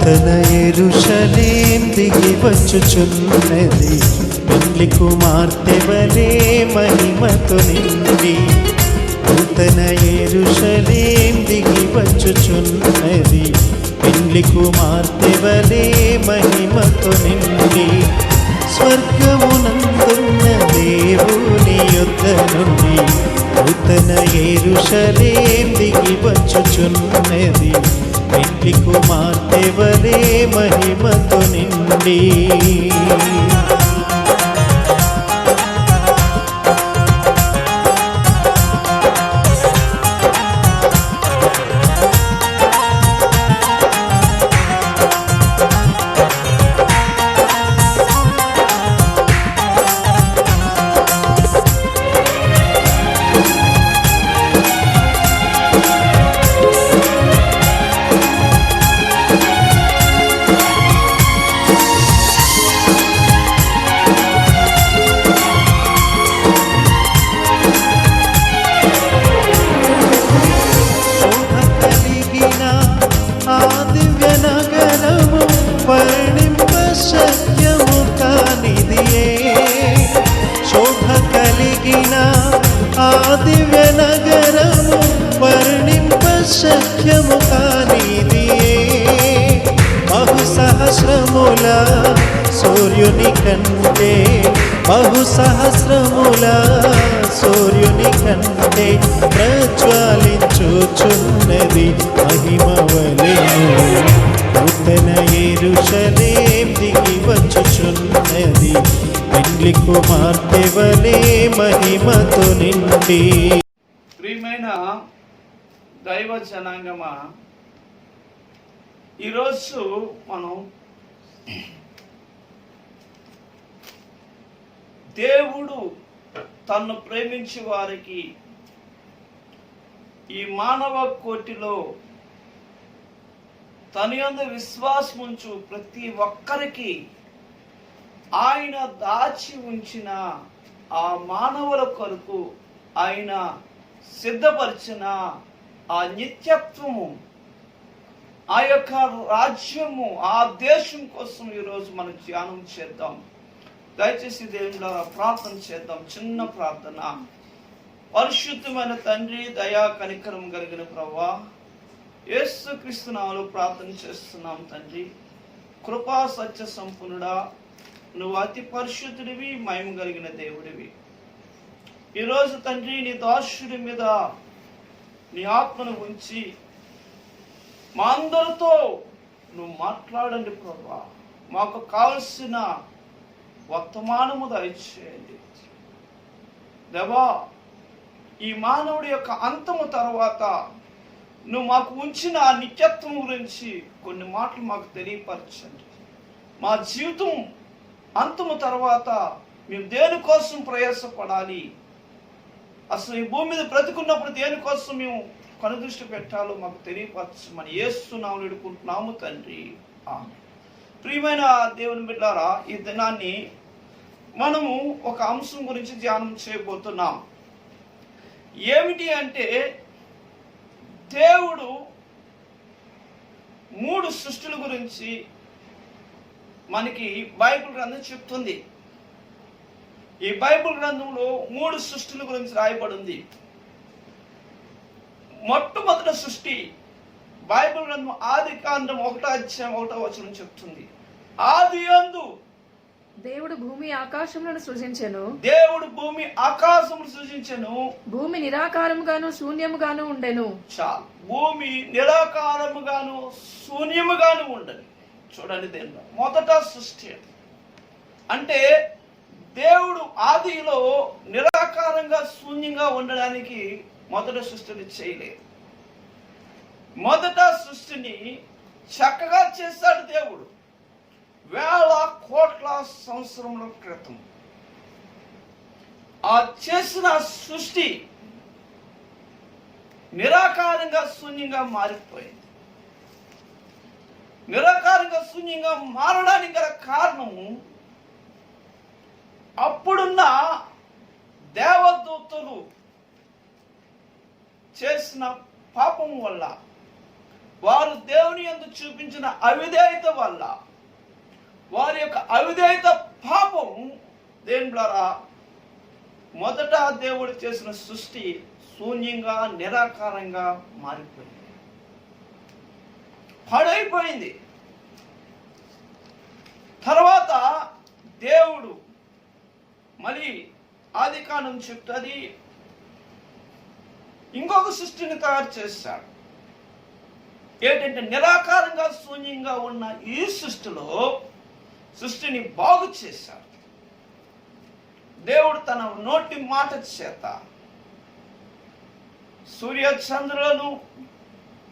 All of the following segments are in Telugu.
నూతన యెరూషలేం దిగి వచ్చుచున్నది, పెండ్లి కుమార్తె వలె మహిమతో నిండి. నూతన యెరూషలేం దిగి వచ్చుచున్నది, పెండ్లి కుమార్తె వలె మహిమతో నిండి. స్వర్గమునందున్న దేవుని యొద్ద నుండి నూతన యెరూషలేం దిగి వచ్చుచున్నది, పెండ్లి కుమార్తె వలె మహిమతో నిండి. శక్యము కానిదియే, బహుసహస్రముల సూర్యుని కంటే, బహుసహస్రముల సూర్యుని కంటే ప్రజ్వలించుచున్నది మహిమ వలెను. నూతన యెరూషలేం దిగి వచ్చుచున్నది, పెండ్లి కుమార్తె వలె మహిమతో నిండి. ప్రియమైన దైవ జనాంగమా, ఈరోజు మనం దేవుడు తన్ను ప్రేమించే వారికి ఈ మానవ కోటిలో తన యందు విశ్వాసముంచు ప్రతి ఒక్కరికి ఆయన దాచి ఉంచిన ఆ మానవుల కొరకు ఆయన సిద్ధపరిచిన ఆ నిత్యత్వము, ఆ యొక్క రాజ్యము, ఆ దేశం కోసం ఈరోజు మనం ధ్యానం చేద్దాం. దయచేసి దేవుని ద్వారా ప్రార్థన చేద్దాం. చిన్న ప్రార్థన. పరిశుద్ధమైన తండ్రి, దయా కనికరం కలిగిన ప్రభువా, యేసుక్రీస్తు నామములో ప్రార్థన చేస్తున్నాం తండ్రి. కృపా సత్య సంపన్నుడా, నువ్వు అతి పరిశుద్ధుడివి, మహిమ కలిగిన దేవుడివి. ఈరోజు తండ్రి నీ దాసుడి మీద నీ ఆత్మను ఉంచి మా అందరితో నువ్వు మాట్లాడండి ప్రభువా. మాకు కావలసిన వర్తమానము దయచేయండి దేవా. ఈ మానవుడి యొక్క అంతము తర్వాత నువ్వు మాకు ఉంచిన నిత్యత్వం గురించి కొన్ని మాటలు మాకు తెలియపరచండి. మా జీవితం అంతము తర్వాత మేము దేనికోసం ప్రయాసపడాలి, అసలు ఈ భూమి మీద బ్రతుకున్నప్పుడు దేనికోసం మేము కనుదృష్టి పెట్టాలో మాకు తెలియపరచమని యేసు నామములో వేడుకుంటున్నాము తండ్రి, ఆమేన్. ప్రియమైన దేవుని బిడ్డలారా, ఈ దినాన్ని మనము ఒక అంశం గురించి ధ్యానం చేయబోతున్నాం. ఏమిటి అంటే, దేవుడు 3 సృష్టిల గురించి మనకి బైబిల్ గ్రంథం చెప్తుంది. ఈ బైబిల్ గ్రంథంలో 3 సృష్టిల గురించి రాయబడింది. మొట్టమొదటి సృష్టి బైబిల్ గ్రంథం ఆదికాండం 1:1 చెప్తుంది. ఆదియందు దేవుడు భూమి ఆకాశములను సృజించెను. దేవుడు భూమి ఆకాశమును సృజించెను. భూమి నిరాకారముగాను శూన్యముగాను ఉండెను. చాలు. భూమి నిరాకారముగాను శూన్యముగాను ఉండను. చూడండి, దేవుడు మొదట సృష్టి అంటే దేవుడు ఆదిలో నిరాకారంగా శూన్యంగా ఉండడానికి మొదట సృష్టిని చేయలేదు. మొదట సృష్టిని చక్కగా చేశాడు దేవుడు. వేల కోట్ల సంవత్సరముల క్రితం ఆ చేసిన సృష్టి నిరాకారంగా శూన్యంగా మారిపోయింది. నిరాకారంగా శూన్యంగా మారడానికి గల కారణము అప్పుడున్న దేవదూతలు చేసిన పాపం వల్ల వారు దేవుని యందు చూపించిన అవిధేయత వల్ల, వారి యొక్క అవిధేయత పాపం దేవులారా, మొదట దేవుడు చేసిన సృష్టి శూన్యంగా నిరాకారంగా మారిపోయింది, పాడైపోయింది. తర్వాత దేవుడు మళ్ళీ ఆదికాండం చెప్తుంది, ఇంకొక సృష్టిని తయారు చేశాడు. ఏంటంటే నిరాకారంగా శూన్యంగా ఉన్న ఈ సృష్టిని బాగు చేశాడు. దేవుడు తన నోటి మాట చేత సూర్య చంద్రులను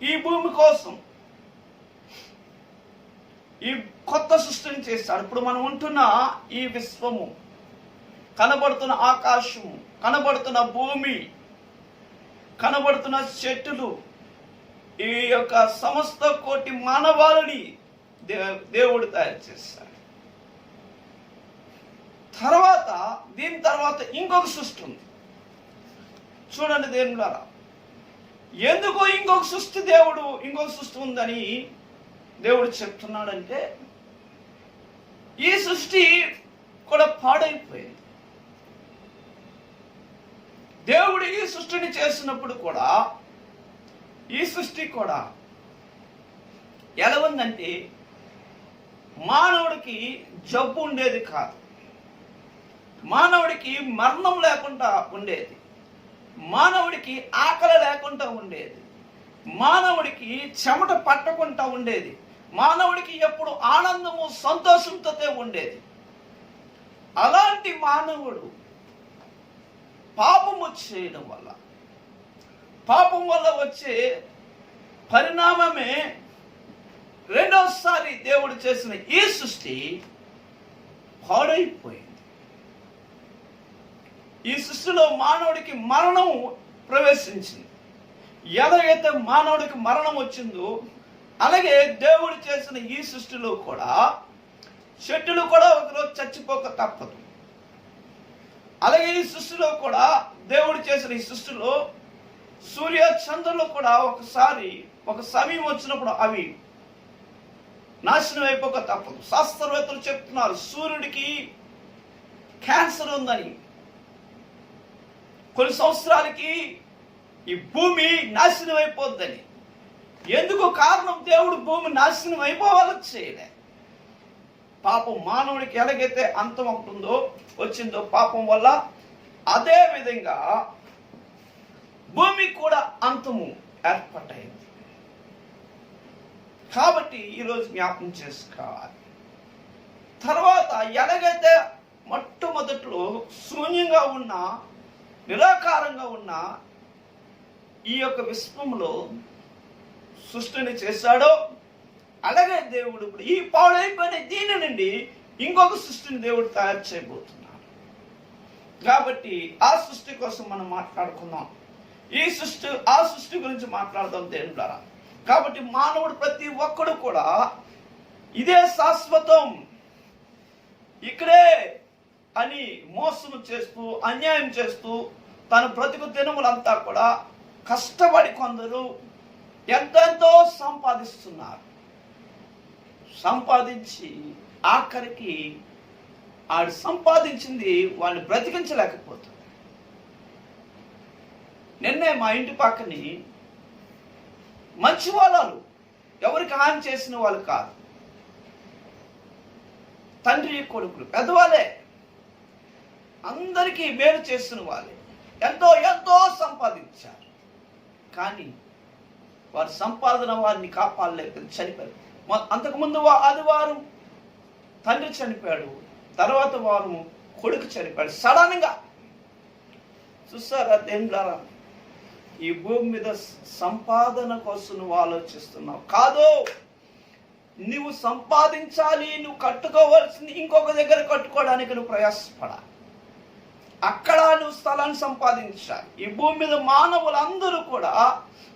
ఈ భూమి కోసం ఈ కొత్త సృష్టిని చేశాడు. ఇప్పుడు మనం ఉంటున్న ఈ విశ్వము, కనబడుతున్న ఆకాశము, కనబడుతున్న భూమి, కనబడుతున్న చెట్టులు, ఈ యొక్క సమస్త కోటి మానవాళిని దేవుడు తయారు చేశాడు. దీని తర్వాత ఇంకొక సృష్టి ఉంది. చూడండి దేవులారా, ఎందుకు ఇంకొక సృష్టి ఉందని దేవుడు చెప్తున్నాడంటే, ఈ సృష్టి కూడా పాడైపోయింది. దేవుడు ఈ సృష్టిని చేసినప్పుడు కూడా ఈ సృష్టి కూడా ఎలా ఉందంటే, మానవుడికి జబ్బు ఉండేది కాదు, మానవుడికి మరణం లేకుండా ఉండేది, మానవుడికి ఆకలి లేకుండా ఉండేది, మానవుడికి చెమట పట్టకుండా ఉండేది, మానవుడికి ఎప్పుడు ఆనందము సంతోషంతో ఉండేది. అలాంటి మానవుడు పాపము చేయడం వల్ల, పాపం వల్ల వచ్చే పరిణామమే రెండోసారి దేవుడు చేసిన ఈ సృష్టి పాడైపోయింది. ఈ సృష్టిలో మానవుడికి మరణం ప్రవేశించింది. ఎలాగైతే మానవుడికి మరణం వచ్చిందో, అలాగే దేవుడు చేసిన ఈ సృష్టిలో కూడా చెట్టులు కూడా ఒకరోజు చచ్చిపోక తప్పదు. అలాగే ఈ సృష్టిలో కూడా దేవుడు చేసిన ఈ సృష్టిలో సూర్య చంద్రులు కూడా ఒక సమయం వచ్చినప్పుడు అవి నాశనం అయిపోక తప్పదు. శాస్త్రవేత్తలు చెప్తున్నారు, సూర్యుడికి క్యాన్సర్ ఉందని, కొన్ని సంవత్సరాలకి ఈ భూమి నాశనం అయిపోద్దని. ఎందుకు కారణం? దేవుడు భూమి నాశనం అయిపోవాలని చేయలే. పాపం మానవుడికి ఎలాగైతే అంతం అవుతుందో వచ్చిందో పాపం వల్ల, అదే విధంగా భూమి కూడా అంతము ఏర్పడైంది. కాబట్టి ఈరోజు జ్ఞాపకం చేసుకోవాలి. తర్వాత ఎలాగైతే మొట్టమొదట్లో శూన్యంగా ఉన్న, నిరాకారంగా ఉన్న ఈ యొక్క విశ్వంలో సృష్టిని చేశాడో, అలాగే దేవుడు ఇప్పుడు ఈ పాడైపోయిన దీని నుండి ఇంకొక సృష్టిని దేవుడు తయారు చేయబోతున్నాడు. కాబట్టి ఆ సృష్టి కోసం మనం మాట్లాడుకుందాం. ఆ సృష్టి గురించి మాట్లాడదాం దేవుని ద్వారా. కాబట్టి మానవుడు ప్రతి ఒక్కడు కూడా ఇదే శాశ్వతం, ఇక్కడే అని మోసం చేస్తూ, అన్యాయం చేస్తూ, తన బ్రతుకు దినములంతా కూడా కష్టపడి కొందరు ఎంతెంతో సంపాదించి ఆఖరికి ఆడు సంపాదించింది వాడిని బ్రతికించలేకపోతుంది. నిన్నే మా ఇంటి పక్కని మంచి వాళ్ళు, ఎవరికి హాని చేసిన వాళ్ళు కాదు, తండ్రి కొడుకులు పెద్దవాళ్ళే, అందరికీ మేలు చేస్తున్న వాళ్ళే, ఎంతో సంపాదించారు. కానీ వారి సంపాదన వారిని కాపాడలేక చనిపోయారు. అంతకుముందు ఆదివారం తండ్రి చనిపోయాడు, తర్వాత వారం కొడుకు చనిపోయాడు సడన్ గా. చూసారా దేవులారా, ఈ భూమి మీద సంపాదన కోసం నువ్వు ఆలోచిస్తున్నావు కాదు. నువ్వు సంపాదించాలి, నువ్వు కట్టుకోవాల్సింది ఇంకొక దగ్గర కట్టుకోవడానికి నువ్వు ప్రయాసపడాలి. అక్కడ నువ్వు స్థలాన్ని సంపాదించాలి. ఈ భూమి మీద మానవులందరూ కూడా,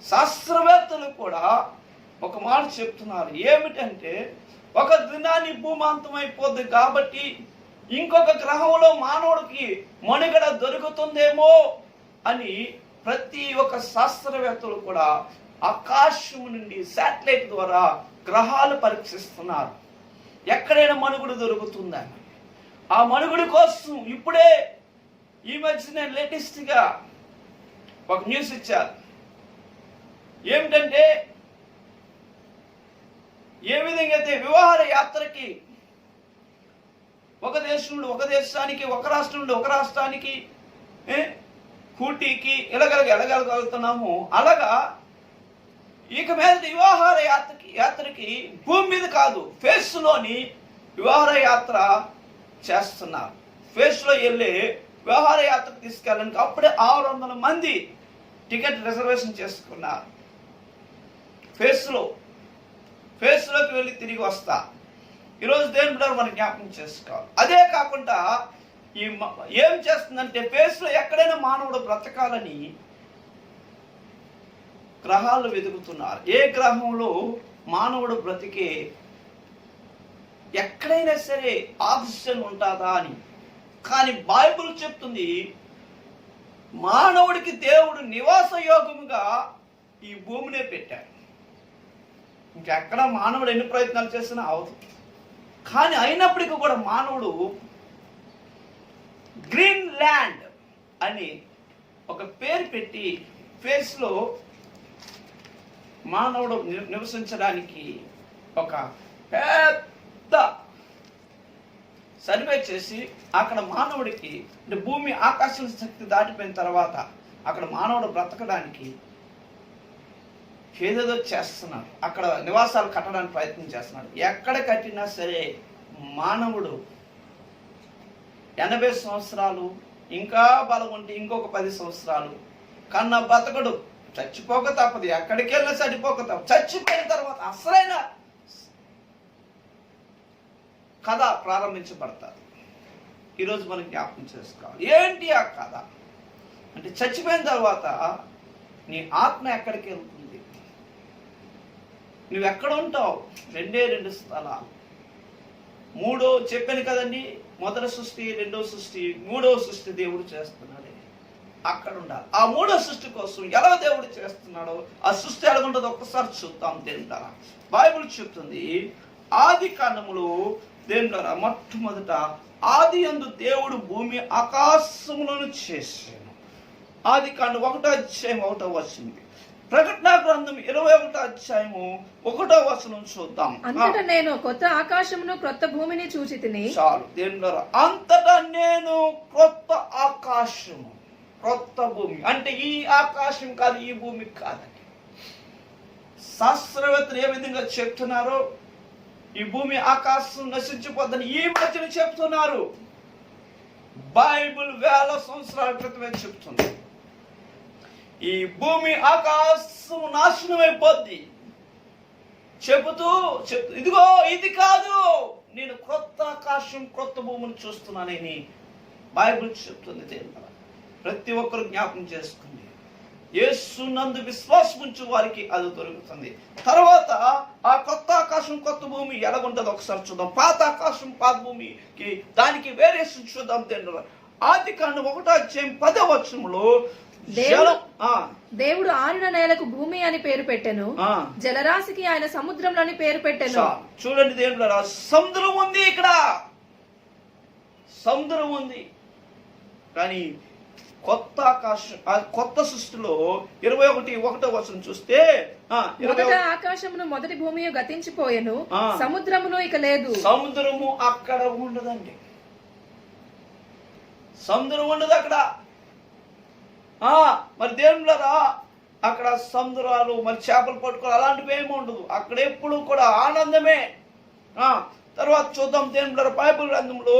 శాస్త్రవేత్తలు కూడా ఒక మాట చెప్తున్నారు. ఏమిటంటే, ఒక దినాన్ని భూమి అంతమైపోద్ది కాబట్టి ఇంకొక గ్రహంలో మానవుడికి మనుగడ దొరుకుతుందేమో అని ప్రతి ఒక్క శాస్త్రవేత్తలు కూడా ఆకాశము నుండి శాటిలైట్ ద్వారా గ్రహాలు పరీక్షిస్తున్నారు, ఎక్కడైనా మనుగుడు దొరుకుతుందని. ఆ మనుగుడు కోసం ఇప్పుడే ఈ మధ్యనే లేటెస్ట్గా ఒక న్యూస్ ఇచ్చారు. ఏమిటంటే, ఏ విధంగా అయితే వివాహ యాత్రకి ఒక దేశం నుండి ఒక దేశానికి, ఒక రాష్ట్రం నుండి ఒక రాష్ట్రానికి, కూటీకి ఎలగలుగుతున్నాము, అలాగా ఇక మీద వివాహ యాత్రకి భూమి మీద కాదు, ఫేస్లోని వివాహ యాత్ర చేస్తున్నారు. ఫేస్లో వెళ్ళి వివాహ యాత్రకు తీసుకెళ్ళడానికి అప్పుడే 600 మంది టికెట్ రిజర్వేషన్ చేసుకున్నారు. ఫేస్లోకి వెళ్ళి తిరిగి వస్తా. ఈరోజు దేని బిడ్డలు మనం జ్ఞాపకం చేసుకోవాలి. అదే కాకుండా ఏం చేస్తుందంటే, ఫేస్లో ఎక్కడైనా మానవుడు బ్రతకాలని గ్రహాలు వెతుకుతున్నారు. ఏ గ్రహంలో మానవుడు బ్రతికే ఎక్కడైనా సరే ఆక్సిజన్ ఉంటుందా అని. కానీ బైబిల్ చెప్తుంది, మానవుడికి దేవుడు నివాస యోగముగా ఈ భూమినే పెట్టాడు. ఇంకెక్కడ మానవుడు ఎన్ని ప్రయత్నాలు చేసినా అవదు. కానీ అయినప్పటికీ కూడా మానవుడు గ్రీన్ ల్యాండ్ అని ఒక పేరు పెట్టి ఫేస్లో మానవుడు నివసించడానికి ఒక పెద్ద సర్వే చేసి అక్కడ మానవుడికి, అంటే భూమి ఆకాశం శక్తి దాటిపోయిన తర్వాత అక్కడ మానవుడు బ్రతకడానికి ఏదేదో చేస్తున్నాడు. అక్కడ నివాసాలు కట్టడానికి ప్రయత్నం చేస్తున్నాడు. ఎక్కడ కట్టినా సరే మానవుడు 80 సంవత్సరాలు, ఇంకా బలం ఉంటే ఇంకొక 10 సంవత్సరాలు కన్నా బతకడు. చచ్చిపోక తప్పదు, ఎక్కడికి వెళ్ళినా చనిపోక తప్పదు. చచ్చిపోయిన తర్వాత అసలైన కథ ప్రారంభించబడతారు. ఈరోజు మనం జ్ఞాపకం చేసుకోవాలి. ఏంటి ఆ కథ అంటే, చచ్చిపోయిన తర్వాత నీ ఆత్మ ఎక్కడికి వెళ్తుంది, నువ్వు ఎక్కడ ఉంటావు? 2 స్థలాలు. చెప్పాను కదండి, మొదటి సృష్టి, రెండవ సృష్టి, మూడవ సృష్టి దేవుడు చేస్తున్నాడు. అక్కడ ఉండాలి. ఆ మూడో సృష్టి కోసం ఎలా దేవుడు చేస్తున్నాడో, ఆ సృష్టి ఎలా ఉంటుందో ఒక్కసారి చూద్దాం. దేవుడారా, బైబిల్ చెప్తుంది, ఆది కాండములో దేవుడారా మొట్టమొదట ఆది యందు దేవుడు భూమి ఆకాశములను చేశాను. ఆది కాండం 1వ అధ్యాయం 1వ వచనం. ప్రకటన గ్రంథం 21వ అధ్యాయము 1వ వచనం చూద్దాం. అంతటా నేను కొత్త ఆకాశమును క్రొత్త భూమిని చూచితిని. చాలు దేవుడారా, అంతటా నేను క్రొత్త ఆకాశము క్రొత్త భూమి. అంటే ఈ ఆకాశం కాదు, ఈ భూమి కాదండి. శాస్త్రవేత్తలు ఏ విధంగా చెప్తున్నారో, ఈ భూమి ఆకాశం నశించిపోద్దని ఈ మధ్యన చెప్తున్నారు. బైబిల్ వేల సంవత్సరాల క్రితమే చెప్తుంది, ఈ భూమి ఆకాశం నాశనం అయిపోద్ది చెబుతూ ఇదిగో ఇది కాదు, నేను క్రొత్త ఆకాశం క్రొత్త భూమిని చూస్తున్నానని బైబిల్ చెప్తుంది. దేవుడా, ప్రతి ఒక్కరు జ్ఞాపకం చేసుకుంది, యేసు నందు విశ్వాసం ఉంచు వారికి అది దొరుకుతుంది. తర్వాత ఆ కొత్త ఆకాశం కొత్త భూమి ఎలాగుంటుందో ఒకసారి చూద్దాం. పాత ఆకాశం పాత భూమికి దానికి వేరియేషన్ చూద్దాం. ఆది కాండం 1వ అధ్యాయం 10వ వచనంలో దేవుడు ఆరిన నేలకు భూమి అని పేరు పెట్టెను, జలరాశికి ఆయన సముద్రంలోని పేరు పెట్టెను. చూడండి దేవుడా, సముద్రం ఉంది, ఇక్కడ సముద్రం ఉంది. కానీ కొత్త ఆకాశం, కొత్త సృష్టిలో 21వ వచనం చూస్తే, మొదట ఆకాశమును మొదటి భూమి గతించిపోయెను, సముద్రమును ఇక లేదు. సముద్రము అక్కడ ఉండదండి, సముద్రం ఉండదు అక్కడ. మరి దేవుళ్ళరా, అక్కడ సముద్రాలు, మరి చేపలు పట్టుకోవాలి, అలాంటివి ఏమి ఉండదు అక్కడ. ఎప్పుడు కూడా ఆనందమే. తర్వాత చూద్దాం దేవుళ్ళరా, బైబిల్ గ్రంథంలో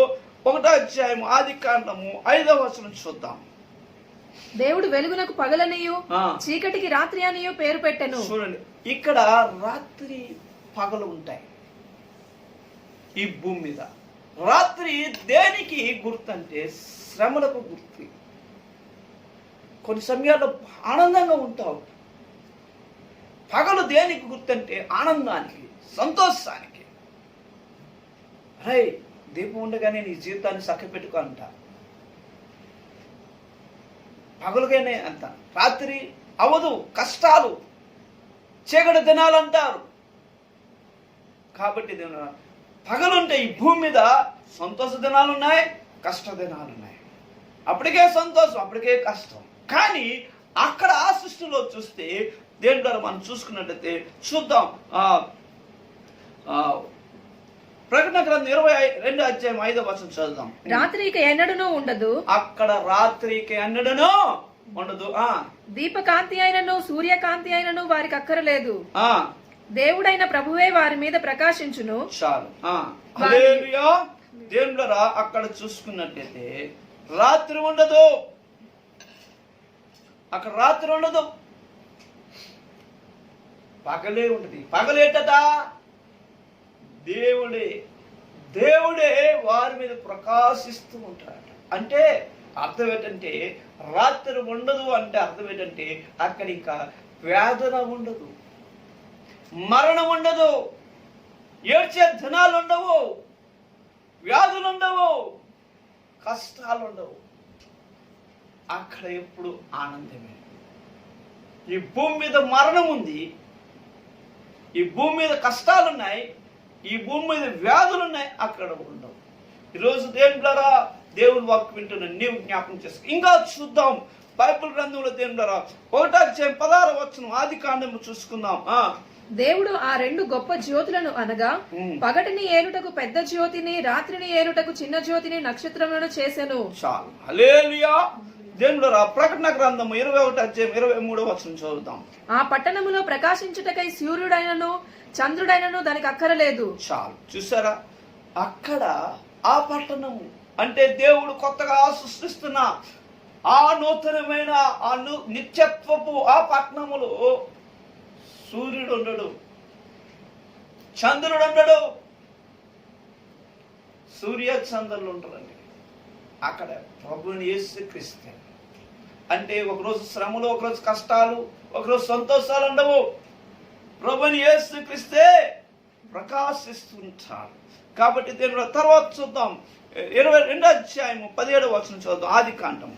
1వ అధ్యాయం ఆది కాండము 5వ వచనం చూద్దాం. దేవుడు వెలుగునకు పగలనియు చీకటికి రాత్రి అనియు పేరు పెట్టెను. చూడండి, ఇక్కడ రాత్రి పగలు ఉంటాయి. ఈ భూమి మీద రాత్రి దేనికి గుర్తంటే శ్రమలకు గుర్తు. కొన్ని సమయాల్లో ఆనందంగా ఉంటావు. పగలు దేనికి గుర్తంటే ఆనందానికి, సంతోషానికి. అరే, దీపం ఉండగానే నీ జీవితాన్ని చక్కపెట్టుకో అంట. పగలుగానే అంత, రాత్రి అవదు, కష్టాలు. చీకటి దినాలు అంటారు. కాబట్టి పగలుంటే ఈ భూమి మీద సంతోష దినాలు ఉన్నాయి, కష్ట దినాలు ఉన్నాయి. అప్పటికే సంతోషం, అప్పటికే కష్టం. కానీ అక్కడ ఆ సృష్టిలో చూస్తే దేని ద్వారా మనం చూసుకున్నట్లయితే చూద్దాం. ప్రకటన గ్రంథం 22:5 చదువుదాం. రాత్రికి ఎన్నడూనూ ఉండదు, అక్కడ రాత్రికి ఎన్నడూనూ ఉండదు. దీపకాంతి అయినను సూర్యకాంతి అయినను వారికి అక్కరలేదు, ఆ దేవుడైన ప్రభువే వారి మీద ప్రకాశించును. చాలు. హల్లెలూయా. దేవుడా, అక్కడ చూసుకున్నట్లయితే రాత్రి ఉండదు, అక్కడ రాత్రి ఉండదు, పగలే ఉంటుంది. పగలేటట దేవుడే వారి మీద ప్రకాశిస్తూ ఉంటాడు. అంటే అర్థం ఏంటంటే రాత్రి ఉండదు అంటే అర్థం ఏంటంటే అక్కడ ఇంకా వేదన ఉండదు, మరణం ఉండదు, ఏడ్చే దినాలు ఉండవు, వ్యాధులు ఉండవు, కష్టాలు ఉండవు. అక్కడ ఎప్పుడు ఆనందమే. ఈ భూమి మీద మరణం ఉంది, ఈ భూమి మీద కష్టాలున్నాయి, ఈ భూమి మీద వ్యాధులున్నాయి, అక్కడ ఉండవు. ఈరోజు దేవుడారా దేవుని వాక్కు వింటున్న నీవు జ్ఞాపకం చేసుకో. ఇంకా చూద్దాం బైబిల్ గ్రంథంలో దేవుడారా 1:16 ఆదికాండము చూసుకుందాం. దేవుడు ఆ రెండు గొప్ప జ్యోతులను అనగా పగటిని ఏలుటకు పెద్ద జ్యోతిని, రాత్రిని ఏలుటకు చిన్న జ్యోతిని, నక్షత్రములను చేసెను. చాలు. హల్లెలూయా. దేవుడారా ప్రకటన గ్రంథం 21:23 చదువుదాం. ఆ పట్టణములో ప్రకాశించుటకై సూర్యుడైనను చంద్రుడైనను దానికి అక్కరలేదు. చాలు. చూసారా, అక్కడ ఆ పట్టణము అంటే దేవుడు కొత్తగా సృష్టిస్తున్న ఆ నూతనమైన ఆ నిత్యత్వపు ఆ పట్టణములో సూర్యుడు ఉండడు, చంద్రుడు ఉండడు, సూర్య చంద్రులు ఉంటారండి. అక్కడ ప్రభువుని యేసుక్రీస్తు అంటే ఒకరోజు శ్రమలు, ఒకరోజు కష్టాలు, ఒకరోజు సంతోషాలు ఉండవు. ప్రభువుని యేసుక్రీస్తే ప్రకాశిస్తుంటాడు. కాబట్టి దేవుడు తర్వాత చూద్దాం 22:17 చూద్దాం. ఆదికాండం.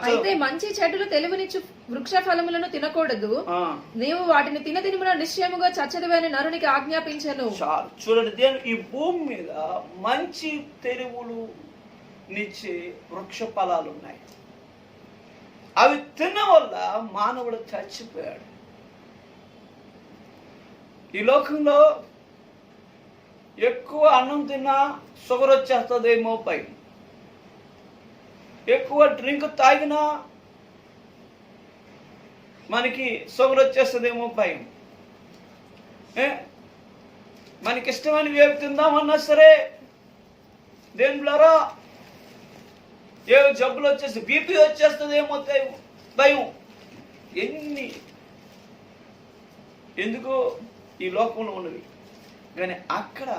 అయితే మంచి చెడులు తెలివినిచ్చు వృక్ష ఫలములను తినకూడదు, నీవు వాటిని తినదినమున నిశ్చయముగా చచ్చదువని నరునికి ఆజ్ఞాపించెను. చాలు. చూడండి, దేవుడు ఈ భూమి మీద మంచి తెలివులు నిచ్చే వృక్ష ఫలాలు ఉన్నాయి. అవి తిన్న వల్ల మానవుడు చచ్చిపోయాడు. ఈ లోకంలో ఎక్కువ అన్నం తిన్నా షుగర్ వచ్చేస్తుందేమో పై, ఎక్కువ డ్రింక్ తాగినా మనకి షుగర్ వచ్చేస్తుందేమో భయం. మనకి ఇష్టమైనవి ఏవి తిందామన్నా సరే దేని ద్వారా ఏ జబ్బులు వచ్చేసి బీపీ వచ్చేస్తుందేమో భయం. ఎందుకు ఈ లోకంలో ఉన్నవి, కానీ అక్కడ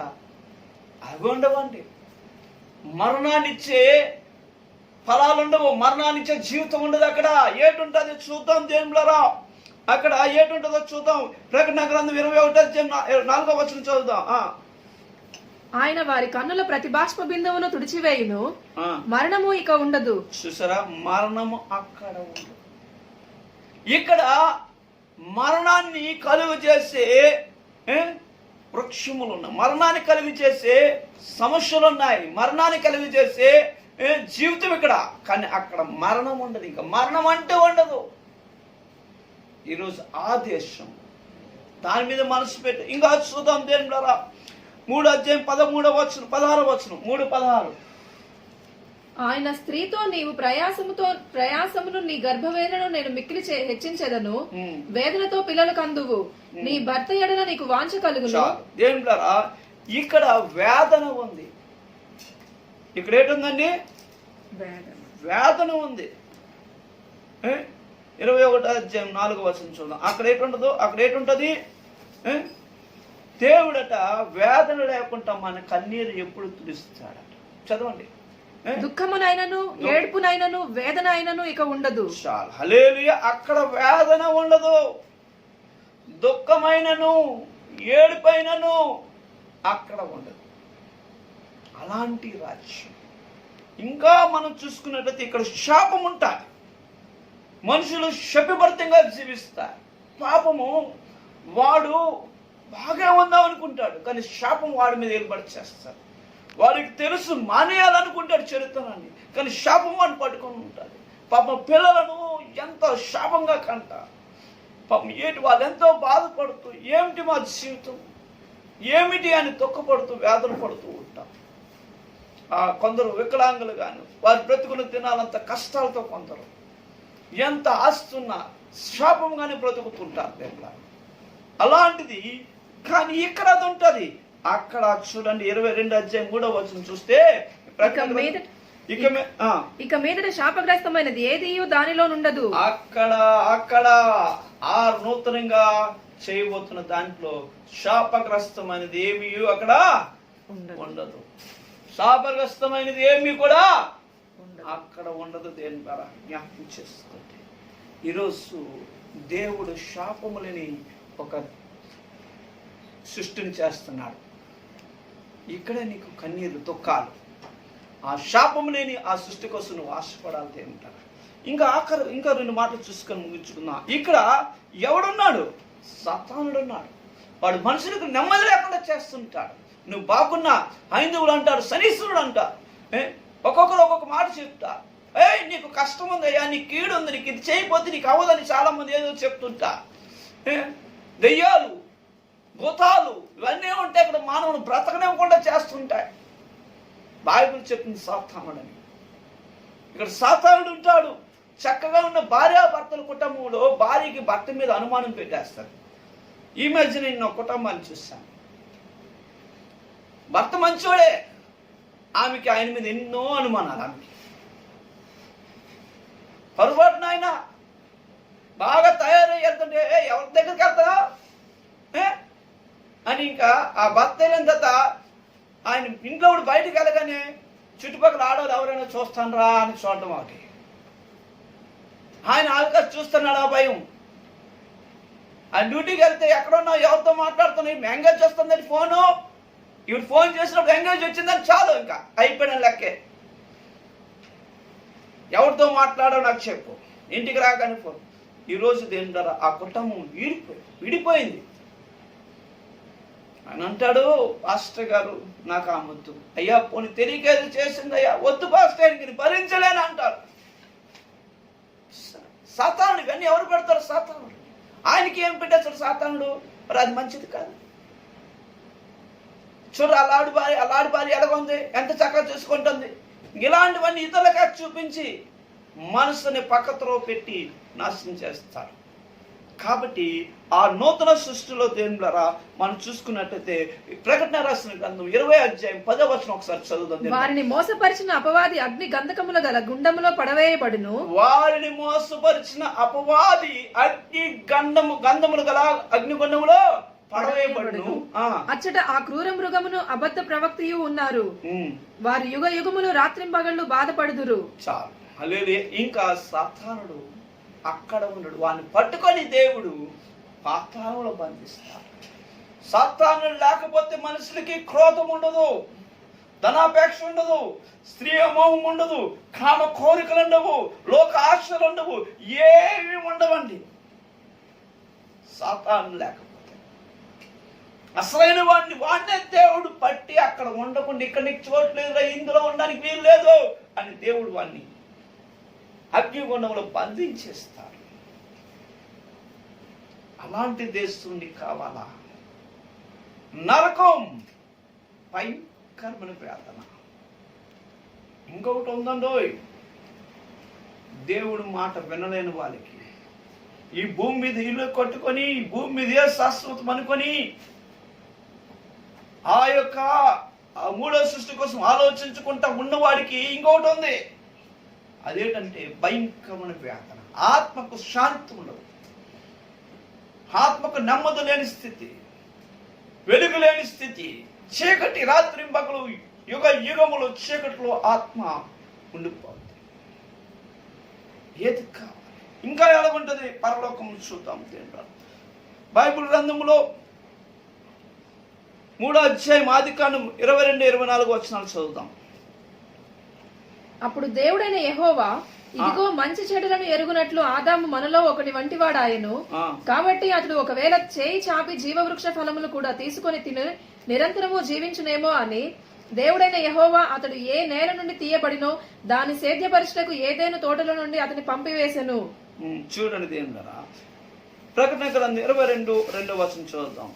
అవి ఉండవండి. మరణాన్నిచ్చే ఫలాలు ఉండవు, మరణాన్నిచ్చే జీవితం ఉండదు. అక్కడ ఏటుంటుంది చూద్దాం దేవులారా. అక్కడ ఏటుంటుందో చూద్దాం. ప్రకటన గ్రంథం 21:4 చదువుదాం. ఆయన వారి కన్నుల ప్రతి బాష్ప బిందువును తుడిచివేయును, మరణము ఇక ఉండదు. చూసారా, మరణము అక్కడ ఉండదు. ఇక్కడ మరణాన్ని కలుగు చేసే వృక్షములు ఉన్నాయి, మరణాన్ని కలుగు చేసే సమస్యలు ఉన్నాయి, మరణాన్ని కలుగు చేసే జీవితం ఇక్కడ. కానీ అక్కడ మరణం ఉండదు, ఇంకా మరణం అంటే ఉండదు. ఈరోజు ఆ దేశం దాని మీద మనసు పెట్టి ఇంకా చూద్దాం దేని ద్వారా 3:13 3:16 ఆయన స్త్రీతో నీవు ప్రయాసమును నీ గర్భవేదనను నేను మిక్కిలి హెచ్చించెదను, వేదనతో పిల్లలు కందువు, నీ భర్త ఎడల నీకు వాంఛ కలుగును. దేని ద్వారా ఇక్కడ వేదన ఉంది. ఇక్కడ ఏంటుందండి, వేదన ఉంది. 21:4 చూద్దాం. అక్కడ ఏటుండదు, అక్కడ ఏటుంటది, దేవుడట వేదన లేకుండా మన కన్నీరు ఎప్పుడు తుడుస్తాడట. చదవండి. దుఃఖమునైనను ఏడుపునైనను వేదన అయినను ఇక ఉండదు. చాలు. హల్లెలూయా. అక్కడ వేదన ఉండదు, దుఃఖమైనను ఏడుపైనను అక్కడ ఉండదు. అలాంటి రాజ్యం. ఇంకా మనం చూసుకున్నట్లయితే ఇక్కడ శాపం ఉంటుంది, మనుషులు శపిభరితంగా జీవిస్తారు. పాపము వాడు బాగా ఉందాం అనుకుంటాడు, కానీ శాపం వాడి మీద ఏర్పాటు చేస్తారు. వాడికి తెలుసు మానేయాలనుకుంటాడు చరిత్రని, కానీ శాపం వాడిని పట్టుకొని ఉంటాడు. పాపం పిల్లలను ఎంత శాపంగా కంటారు. పాపం వాళ్ళు ఎంతో బాధపడుతూ ఏమిటి మా జీవితం ఏమిటి అని తొక్కపడుతూ వేదన పడుతూ ఉంటారు. కొందరు వికలాంగులు కానీ వారి బ్రతుకులు తినాలంత కష్టాలతో, కొందరు ఎంత ఆస్తున్నా శాపంగానే బ్రతుకుతుంటారు దేవుళ్ళ. అలాంటిది కానీ ఇక్కడ అది ఉంటుంది. అక్కడ చూడండి 22:3 చూస్తే ఇక మీదట శాపగ్రస్తమైనది ఏది దానిలో నుండదు. అక్కడ ఆ నూతనంగా చేయబోతున్న దాంట్లో శాపగ్రస్తమైనది ఏమీ అక్కడ ఉండదు. శాపగ్రస్తమైనది ఏమీ కూడా అక్కడ ఉండదు. దేని ద్వారా జ్ఞాపకం చేసుకోండి. ఈరోజు దేవుడు శాపములని ఒక సృష్టిని చేస్తున్నాడు. ఇక్కడే నీకు కన్నీరు దుఃఖాలు, ఆ శాపము లేని ఆ సృష్టి కోసం నువ్వు ఆశపడాలి అంటారు. ఇంకా 2 మాటలు చూసుకొని ముగించుకున్నా. ఇక్కడ ఎవడున్నాడు? సాతానుడు ఉన్నాడు. వాడు మనుషులకు నెమ్మది లేకుండా చేస్తుంటాడు. నువ్వు బాగున్నా హైందవులు అంటారు, శనీశ్వరుడు అంటారు, ఒక్కొక్కరు ఒక్కొక్క మాట చెప్తా. నీకు కష్టం ఉందయ్యా, నీకు కీడు ఉంది, నీకు ఇది చేయకపోతే నీకు అవ్వదని చాలా మంది ఏదో చెప్తుంటా. దెయ్యాలు, భూతాలు ఇవన్నీ ఉంటే ఇక్కడ మానవుని బ్రతకనివ్వకుండా చేస్తుంటాయి. బైబిల్ చెప్పింది సాతానుడని. ఇక్కడ సాతానుడు ఉంటాడు. చక్కగా ఉన్న భార్యాభర్తల కుటుంబంలో భార్యకి భర్త మీద అనుమానం పెట్టేస్తారు. ఈ మధ్య నేను కుటుంబాన్ని చూశాను. భర్త మంచోడే, ఆమెకి ఆయన మీద ఎన్నో అనుమానాలు. ఆమెకి పొరపాటున ఆయన బాగా తయారై వెళ్తుంటే ఎవరి దగ్గరికి వెళ్తారా అని ఇంకా ఆ భర్త వెళ్ళిన తర్వాత ఆయన ఇంట్లో బయటకు వెళ్ళగానే చుట్టుపక్కల ఆడవాళ్ళు ఎవరైనా చూస్తానరా అని చూడటం ఒకటి. ఆయన ఆల్కాస్ చూస్తున్నాడు, ఆ భయం. ఆయన డ్యూటీకి వెళ్తే ఎక్కడున్నా ఎవరితో మాట్లాడుతున్నాయి, ఎంగేజ్ వస్తుందని ఫోను. ఇవి ఫోన్ చేసినప్పుడు ఎంగేజ్ వచ్చిందని చాలు, ఇంకా అయిపోయిన లెక్కే. ఎవరితో మాట్లాడో నాకు చెప్పు, ఇంటికి రాగానే ఫోన్. ఈరోజు దేని ద్వారా ఆ కుటుంబం విడిపోయింది. ఆయన అంటాడు, పాస్టర్ గారు నాకు ఆ వద్దు అయ్యా, పోనీ తెలియకేది చేసిందయ్యా, వద్దు పాస్టర్ గారికి భరించలేని అంటారు. సాతానుడు ఇవన్నీ ఎవరు పెడతారు? సాతానుడు. ఆయనకి ఏం పెట్టేస్తాడు సాతానుడు? మరి అది మంచిది కాదు. చూడు అల్లాడి భార్య ఎలాగుంది, ఎంత చక్కగా చూసుకుంటుంది. ఇలాంటివన్నీ ఇతరులకి చూపించి మనసుని పక్కతో పెట్టి నాశనం చేస్తారు. కాబట్టి ఆ నూతన సృష్టిలో దేవులారా మనం చూసుకున్నట్లయితే ప్రకటన రాసిన గ్రంథం 20:10 ఒకసారి చదువుదాం. వారిని మోసపరిచిన అపవాది అగ్ని గంధకముల గల గుండములో పడవేయబడును. వారిని మోసపరిచిన అపవాది గంధములు గల అగ్నిగుండములో పడవేయబడును. అచ్చట ఆ క్రూర మృగమును అబద్ధ ప్రవక్తయు ఉన్నారు. వారు యుగ యుగములు రాత్రింపగళ్ళు బాధపడుదురు. చాలు. హల్లెలూయా. ఇంకా సాతానుడు అక్కడ ఉన్నాడు. వాడిని పట్టుకొని దేవుడు పాతాళంలో బంధిస్తాడు. సాతానుడు లేకపోతే మనుషులకి క్రోధం ఉండదు, ధనాపేక్ష ఉండదు, స్త్రీ అమోహం ఉండదు, కామ కోరికలు ఉండవు, లోక ఆశలు ఉండవు, ఏమి ఉండవండి సాతానుడు లేకపోతే. అసలైన వాడినే దేవుడు పట్టి అక్కడ ఉండకుండా ఇక్కడ నీకు చోట్లేదు, ఇందులో ఉండడానికి వీలు లేదు అని దేవుడు వాడిని అగ్నిగుండంలో బంధించేస్తాడు. అలాంటి దేశుడిని కావాలా? నరకం, భయంకరమైన వేదన. ఇంకొకటి ఉందండోయ్, దేవుడు మాట వినలేని వాళ్ళకి, ఈ భూమి మీద ఇల్లు కట్టుకొని ఈ భూమి మీదే శాశ్వతం అనుకొని ఆ యొక్క మూడో సృష్టి కోసం ఆలోచించుకుంటా ఉన్నవాడికి ఇంకొకటి ఉంది. అదేంటంటే భయంకరమైన వేదన. ఆత్మకు శాంతి ఉండదు, ఆత్మకు నెమ్మది లేని స్థితి, వెలుగు లేని స్థితి, చీకటి రాత్రింబగలు యుగ యుగములు చీకటిలో ఆత్మ ఉండిపోతుంది. ఏది కావాలి? ఇంకా ఎలా ఉంటుంది? పరలోకం చూద్దాం. బైబిల్ గ్రంథంలో 3వ అధ్యాయం ఆదికాండం 22-24 వచనాలు చదువుదాం. అప్పుడు దేవుడైన యెహోవా ఇదిగో మంచి చెడులను ఎరుగునట్లు ఆదాము మనలో ఒకటి వంటి వాడాయను. ఆ, కాబట్టి అతడు ఒకవేళ చేయి చాపి జీవవృక్ష ఫలములు కూడా తీసుకొని తిని నిరంతరము జీవించునేమో అని దేవుడైన యెహోవా అతడు ఏ నేల నుండి తీయబడినో దాని సేద్యపరచుటకు ఏదైనా తోటలో నుండి అతని పంపివేశెను. చూడండి దేవుని ద్వారా ప్రకటన గ్రంథం 22:2 చూద్దాం.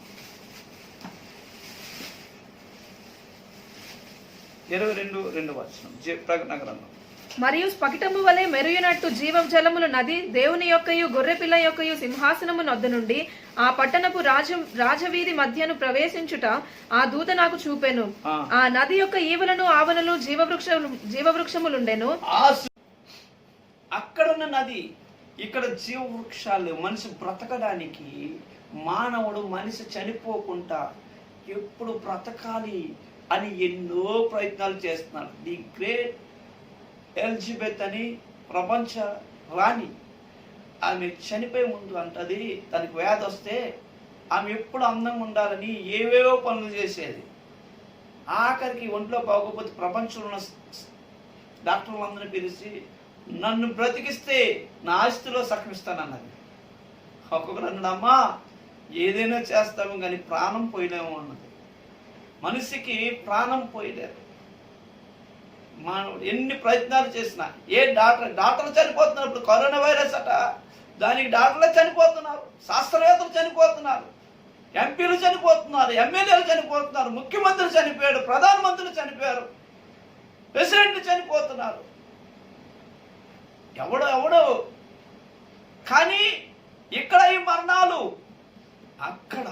22:2 ప్రకటన గ్రంథం. మరియు స్ఫటికము వలె మెరుయునట్టు జీవ జలములు నది దేవుని యొక్కయు గొర్రెపిల్ల యొక్కయు సింహాసనము నొద్ద నుండి ఆ పట్టణపు రాజవీధి మధ్యను ప్రవేశించుట ఆ దూత నాకు చూపెను. ఆ నది యొక్క ఈవలను ఆవనలు జీవవృక్షములుండెను. అక్కడున్న నది, ఇక్కడ జీవవృక్షాలు. మనిషి బ్రతకడానికి, మానవుడు మనిషి చనిపోకుండా ఎప్పుడు బ్రతకాలి అని ఎన్నో ప్రయత్నాలు చేస్తున్నాడు. ది గ్రేట్ ఎలిజబెత్ అని ప్రపంచ రాణి, ఆమె చనిపోయే ముందు అంటది తనకి వ్యాధి వస్తే ఆమె ఎప్పుడు అందంగా ఉండాలని ఏవేవో పనులు చేసేది. ఆఖరికి ఒంట్లో బాగోకపోతే ప్రపంచంలో ఉన్న డాక్టర్లందరినీ పిలిచి నన్ను బ్రతికిస్తే నా ఆస్తిలో సహకరిస్తానన్నది. ఒక్కొక్కరు అన్నాడు, అమ్మా ఏదైనా చేస్తాము కానీ ప్రాణం పోయినాము అన్నది. మనిషికి ప్రాణం పోయలేరు. మానవుడు ఎన్ని ప్రయత్నాలు చేసినా డాక్టర్లు చనిపోతున్నారు. ఇప్పుడు కరోనా వైరస్ అట, దానికి డాక్టర్లే చనిపోతున్నారు, శాస్త్రవేత్తలు చనిపోతున్నారు, ఎంపీలు చనిపోతున్నారు, ఎమ్మెల్యేలు చనిపోతున్నారు, ముఖ్యమంత్రులు చనిపోయాడు, ప్రధానమంత్రులు చనిపోయారు, ప్రెసిడెంట్లు చనిపోతున్నారు. ఎవడో కానీ ఇక్కడ ఈ మరణాలు, అక్కడ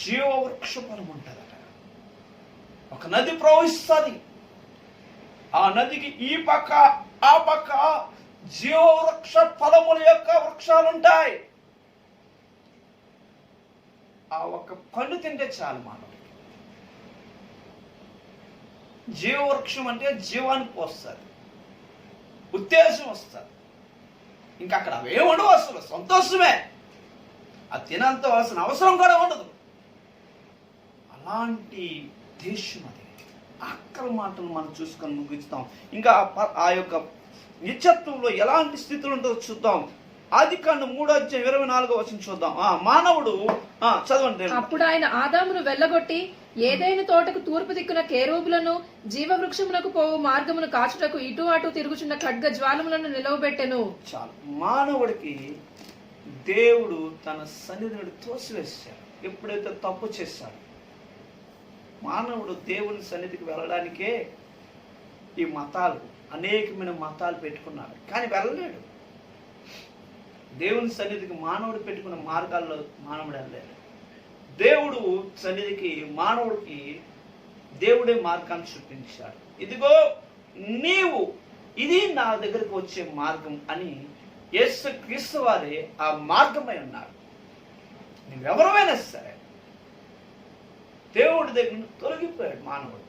జీవవృక్ష ఫలం ఉంటుందట. ఒక నది ప్రవహిస్తుంది, ఆ నదికి ఈ పక్క ఆ పక్క జీవవృక్ష ఫలముల యొక్క వృక్షాలుంటాయి. ఆ ఒక్క పండు తింటే చాలు మానవుడికి. జీవవృక్షం అంటే జీవానికి పోస్తుంది, ఉత్తేజం వస్తుంది. ఇంకా అక్కడ అవే ఉండవు, అసలు సంతోషమే. అది తినంత అవసరం కూడా ఉండదు. అలాంటి దేశం అది. అక్కడ మాటలు మనం చూసుకొని ముగిస్తాం. ఇంకా ఆ యొక్క నిత్యత్వంలో ఎలాంటి స్థితులు ఉంటుందో చూద్దాం. ఆదికాండం 3:24 చూద్దాం. మానవుడు చదవండి. అప్పుడు ఆయన ఆదామును వెళ్ళగొట్టి ఏదైనా తోటకు తూర్పు దిక్కున కేరూబులను జీవవృక్షమునకు పోవు మార్గమును కాచుటకు ఇటు అటు తిరుగుచున్న ఖడ్గ జ్వాలములను నిలవబెట్టెను. చాలు. మానవుడికి దేవుడు తన సన్నిధిని తోసివేశాడు. ఎప్పుడైతే తప్పు చేశాడు, మానవుడు దేవుని సన్నిధికి వెళ్ళడానికే ఈ మతాలు, అనేకమైన మతాలు పెట్టుకున్నాడు, కానీ వెళ్ళలేడు. దేవుని సన్నిధికి మానవుడు పెట్టుకున్న మార్గాల్లో మానవుడు వెళ్ళలేడు. దేవుడు సన్నిధికి మానవుడికి దేవుడే మార్గాన్ని చూపించాడు. ఇదిగో నీవు ఇది నా దగ్గరకు వచ్చే మార్గం అని యేసు క్రీస్తు వారే ఆ మార్గమై ఉన్నాడు. నువ్వెవరైనా సరే దేవుడి దగ్గర తొలగిపోయాడు మానవుడు.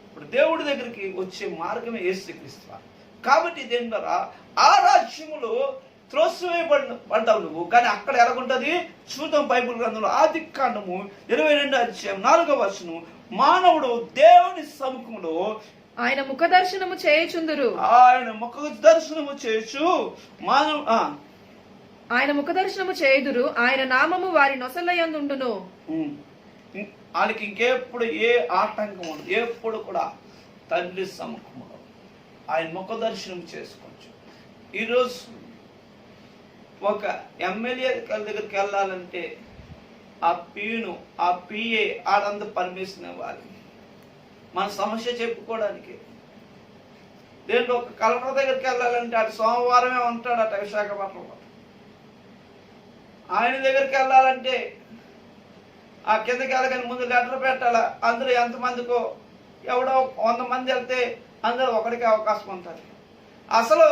ఇప్పుడు దేవుడి దగ్గరికి వచ్చే మార్గమే యేసు క్రీస్తు వారు. కాబట్టి దేని ద్వారా ఆ రాజ్యములో త్రోసివేయబడ్డావు నువ్వు. కానీ అక్కడ ఎలాగుంటది చూద్దాం. బైబిల్ గ్రంథంలో ఆదికాండము 22:4 మానవుడు దేవుని సముఖంలో ఆయన ముఖ దర్శనము చేయుచుందురు. ఆయన ముఖ దర్శనము చేయొచ్చు. ఆయన ముఖ దర్శనము చేయుదురు. ఆయన నామము వారి నొసల యందుండును. వాళ్ళకి ఇంకెప్పుడు ఏ ఆటంకం ఉండదు. ఎప్పుడు కూడా తండ్రి సముఖంలో ఆయన ముఖ దర్శనం చేసుకోవచ్చు. ఈరోజు ఒక ఎమ్మెల్యే దగ్గరికి వెళ్ళాలంటే ఆ పిఏ ఆడంతా పర్మిషన్ ఇవ్వాలి మన సమస్య చెప్పుకోవడానికి. దేంట్లో ఒక కలెక్టర్ దగ్గరికి వెళ్ళాలంటే అటు సోమవారమే ఉంటాడు అట విశాఖపట్నంలో. ఆయన దగ్గరికి వెళ్ళాలంటే ఆ కిందకి వెళ్ళగానే ముందు లెటర్ పెట్టాలా. అందరూ ఎంతమందికో, ఎవడో 100 మంది వెళ్తే అందరూ ఒకడికే అవకాశం ఉంటుంది. అసలు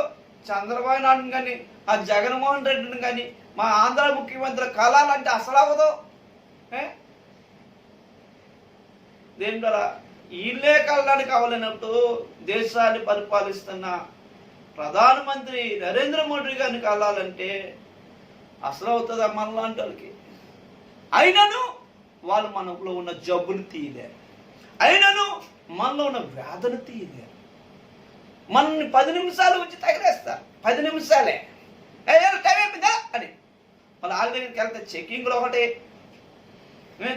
చంద్రబాబు నాయుడుని కానీ ఆ జగన్మోహన్ రెడ్డిని కానీ మా ఆంధ్ర ముఖ్యమంత్రి కలాలంటే అసలు అవ్వదు. దేని ద్వారా వీళ్ళే కలడానికి అవ్వలేనప్పుడు దేశాన్ని పరిపాలిస్తున్న ప్రధానమంత్రి నరేంద్ర మోడీ గారిని కలాలంటే అసలు అవుతుందా మనలాంటి వాళ్ళకి? అయినను వాళ్ళు మనలో ఉన్న జబ్బులు తీయలేరు, అయినను మనలో ఉన్న వ్యాధులు తీయలేరు. మనల్ని 10 నిమిషాలు వచ్చి తగిలేస్తారు. 10 నిమిషాలే టైం అయిపోయిందా అని. మళ్ళీ వాళ్ళ దగ్గరికి వెళ్తే చెకింగ్లో ఒకటి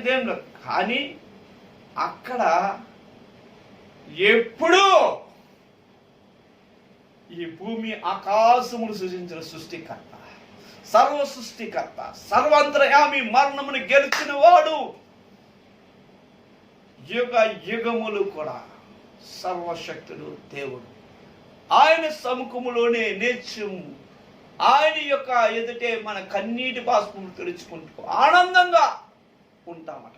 దేవుడు. కానీ అక్కడ ఎప్పుడూ ఈ భూమి ఆకాశములు సృజించిన సృష్టికర్త, సర్వ సృష్టికర్త, సర్వాంతర్యామి, మరణమును గెలిచిన వాడు, యుగ యుగములు కూడా సర్వశక్తుడు దేవుడు. ఆయన సముఖములోనే నిత్యము ఆయన యొక్క ఎదుటే మన కన్నీటి బాష్పములు తెరుచుకుంటూ ఆనందంగా ఉంటామట.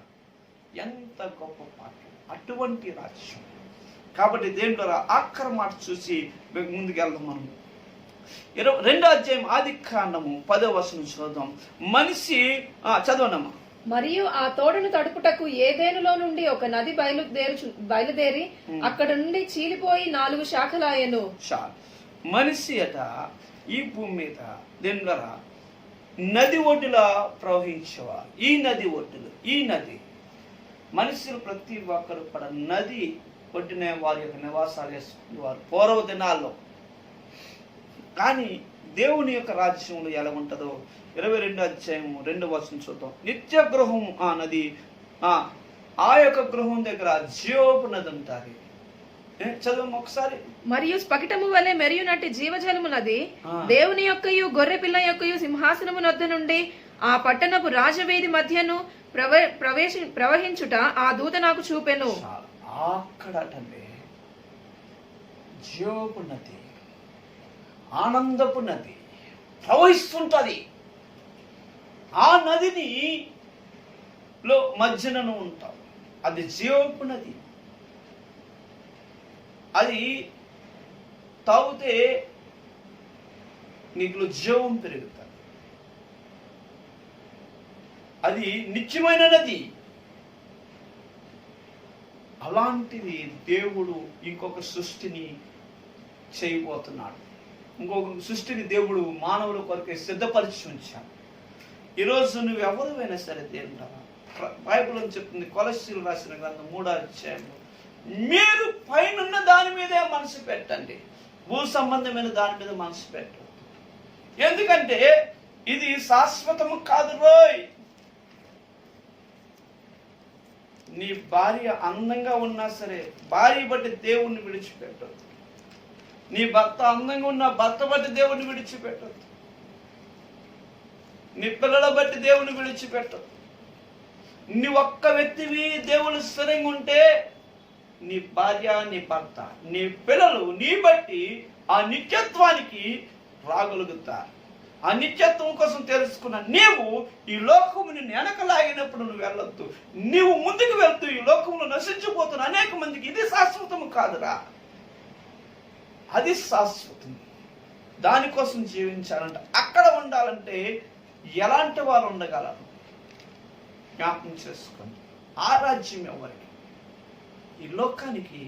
ఎంత గొప్ప పాట! అటువంటి రాజ్యం. కాబట్టి దేవుని ద్వారా ఆఖరి మాట చూసి ముందుకెళ్దాం. మనం 22వ అధ్యాయం ఆదికాండము 10వ వచనం చూద్దాం. మనిషి చదవనమ్మా. మరియు ఆ తోడును తడుపుటకు ఏదేనులో నుండి ఒక నది బయలుదేరి అక్కడ నుండి చీలిపోయి 4 శాఖలాయెను. మనిషి అట ఈ భూమి మీద దేవుని ద్వారా నది ఒడ్డులా ప్రవహించేవా. ఈ నది ఒడ్డులు, ఈ నది మనుషులు ప్రతి ఒక్కరు కూడా నది ఒడ్డునే వారి యొక్క నివాసాలు వేసుకునేవారు పూర్వ దినాల్లో. కానీ దేవుని యొక్క రాజ్యంలో ఎలా ఉంటుందో 22వ అధ్యాయం 2వ వచనం చూద్దాం. నిత్య గృహం ఆ నది, ఆ యొక్క గృహం దగ్గర జీవపు నది ఉంటుంది. చదువు ఒకసారి. మరియు స్ఫటికము వలె మెరియునట్టి జీవజలము నది దేవుని యొక్కయు గొర్రె పిల్ల యొక్కయు సింహాసనము నొద్ద నుండి ఆ పట్టణపు రాజవీధి మధ్యను ప్రవహించుట ఆ దూత నాకు చూపెను. అక్కడటండి జీవపు నది, ఆనందపు నది ప్రవహిస్తుంటది. ఆ నదిని లో మధ్యనను ఉంటాం. అది జీవపు నది. అది తాగితే నీకు జీవం పెరుగుతుంది. అది నిత్యమైన నది. అలాంటిది దేవుడు ఇంకొక సృష్టిని చేయబోతున్నాడు. ఇంకొక సృష్టిని దేవుడు మానవుల కొరకే సిద్ధపరిచి ఉంచాడు. ఈరోజు నువ్వు ఎవరైనా సరే దేవుడు బైబిల్ అని చెప్తుంది, కొలస్సీలు రాసిన గ్రంథం 3వ అధ్యాయంలో, మీరు పైనున్న దాని మీదే మనసు పెట్టండి, భూ సంబంధమైన దాని మీద మనసు పెట్టండి. ఎందుకంటే ఇది శాశ్వతము కాదు రోయ్. నీ భార్య అందంగా ఉన్నా సరే భార్య బట్టి దేవుణ్ణి విడిచిపెట్టద్దు. నీ భర్త అందంగా ఉన్నా భర్త బట్టి దేవుణ్ణి విడిచిపెట్టద్దు. నీ పిల్లల బట్టి దేవుణ్ణి విడిచిపెట్టద్దు. నీ ఒక్క వ్యక్తివి దేవుడు స్థిరంగా ఉంటే నీ భార్య, నీ భర్త, నీ పిల్లలు నీ బట్టి ఆ నిత్యత్వానికి రాగలుగుతారు. ఆ నిత్యత్వం కోసం తెలుసుకున్న నీవు ఈ లోకము నిన్ను వెనకలాగినప్పుడు నువ్వు వెళ్ళొద్దు. నీవు ముందుకు వెళ్తూ ఈ లోకంలో నశించిపోతున్న అనేక మందికి ఇది శాశ్వతము కాదురా, అది శాశ్వతం. దానికోసం జీవించాలంటే, అక్కడ ఉండాలంటే ఎలాంటి వారు ఉండగలరు జ్ఞాపకం చేసుకోండి. ఆ రాజ్యం ఎవరికి? ఈ లోకానికి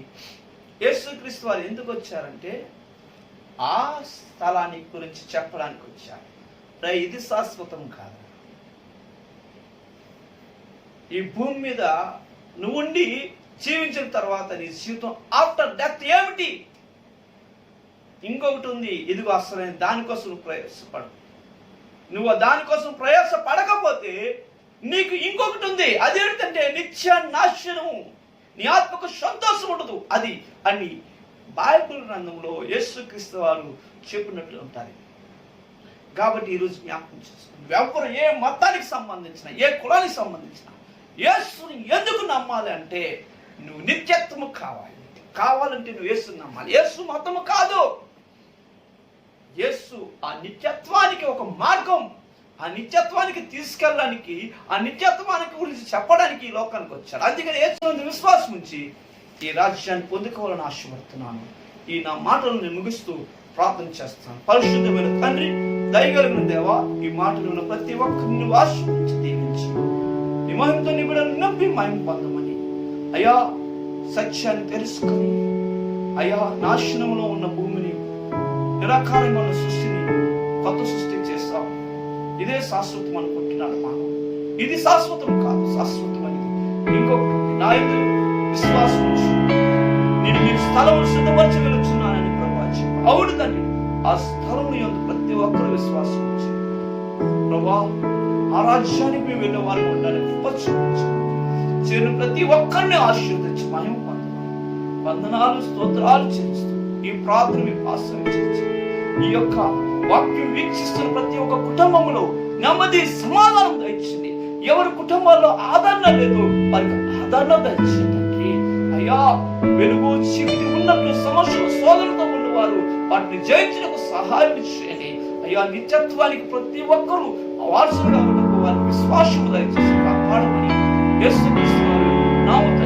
యేసుక్రీస్తు వారు ఎందుకు వచ్చారంటే ఆ స్థలాన్ని గురించి చెప్పడానికి వచ్చారు. ఇది శాశ్వతం కాదు. ఈ భూమి మీద నువ్వుండి జీవించిన తర్వాత నీ జీవితం ఆఫ్టర్ డెత్ ఏమిటి? ఇంకొకటి ఉంది. ఇదిగో అసలైన దానికోసం నువ్వు ప్రయాసపడు. నువ్వు దానికోసం ప్రయాసపడకపోతే నీకు ఇంకొకటి ఉంది. అదేంటంటే నిత్య నాశనం. నీ ఆత్మకు సంతోషం ఉండదు. అది అని బైబిల్ గ్రంథంలో యేసుక్రీస్తు వారు చెప్పినట్లు ఉంటారు. కాబట్టి ఈరోజు జ్ఞాపకం చేసుకోండి, ఎవరు ఏ మతానికి సంబంధించిన, ఏ కులానికి సంబంధించిన యేసుని ఎందుకు నమ్మాలి అంటే నువ్వు నిత్యత్వము కావాలంటే నువ్వు యేసుని నమ్మాలి. యేసు మతము కాదు. యేసు ఆ నిత్యత్వానికి ఒక మార్గం. ఆ నిత్యత్వానికి తీసుకెళ్ళడానికి, ఆ నిత్యత్వానికి గురించి చెప్పడానికి ఈ లోకానికి వచ్చాడు. అందుకని యేసు విశ్వాసం ఉంచి ఈ రాజ్యాన్ని పొందుకోవాలని ఆశపడుతున్నాను. ఈ నా మాటలను నేను ముగిస్తూ ప్రార్థన చేస్తాను. పరిశుద్ధమైన తండ్రి, దయగలిగిన దేవా, ఈ మాటలను ప్రతి ఒక్కరిని ఆశీర్వదించి దీవించి నీ మహిమతో నీ బిడ్డలను నమ్మి మహిమ పొందమని అయ్యా సత్యాన్ని తెలుసుకొని అయ్యా నాశనంలో ఉన్న భూమిని, నిరాకారంగా ఉన్న సృష్టిని కొత్త సృష్టి చేస్తావు. ఇదే శాశ్వతం అనుకుంటున్నాడు మానవుడు. ఇది శాశ్వతం కాదు, శాశ్వతం అనేది ఇంకొకటి. నా ఎదురు విశ్వాసం నేను మీ స్థలం సిద్ధపరచగలుగుతున్నానని ప్రభు అవును తండ్రి, ఆ స్థలం యందు ప్రతి ఒక్కరు విశ్వాసం ఉంచి ప్రభా ఆ రాజ్యానికి మేము వెళ్ళే వారికి ఉండడానికి కృప చూపించు. చేరిన ప్రతి ఒక్కరిని ఆశీర్వదించి మహిమ వందనాలు స్తోత్రాలు చేస్తూ ఈ ప్రార్థన మీకు ఆశ్రయించు. ఈ యొక్క వాక్యం వీక్షిస్తున్న ప్రతి ఒక్క కుటుంబంలో నెమ్మది సమాధానం దయచేయండి. ఎవరి కుటుంబాల్లో ఆదరణ లేదు వారికి ఆదరణ దయచేయండి. అయ్యా వెలుగు చీకటి ఉన్నట్లు సమస్యలు శోధనతో ఉన్నవారు వాటిని జయించడానికి సహాయం చేయండి. అయ్యా నిత్యత్వానికి ప్రతి ఒక్కరూ వారసులుగా ఉండకు వారికి విశ్వాసము దయచేసి కాపాడమని యేసుక్రీస్తు నామమున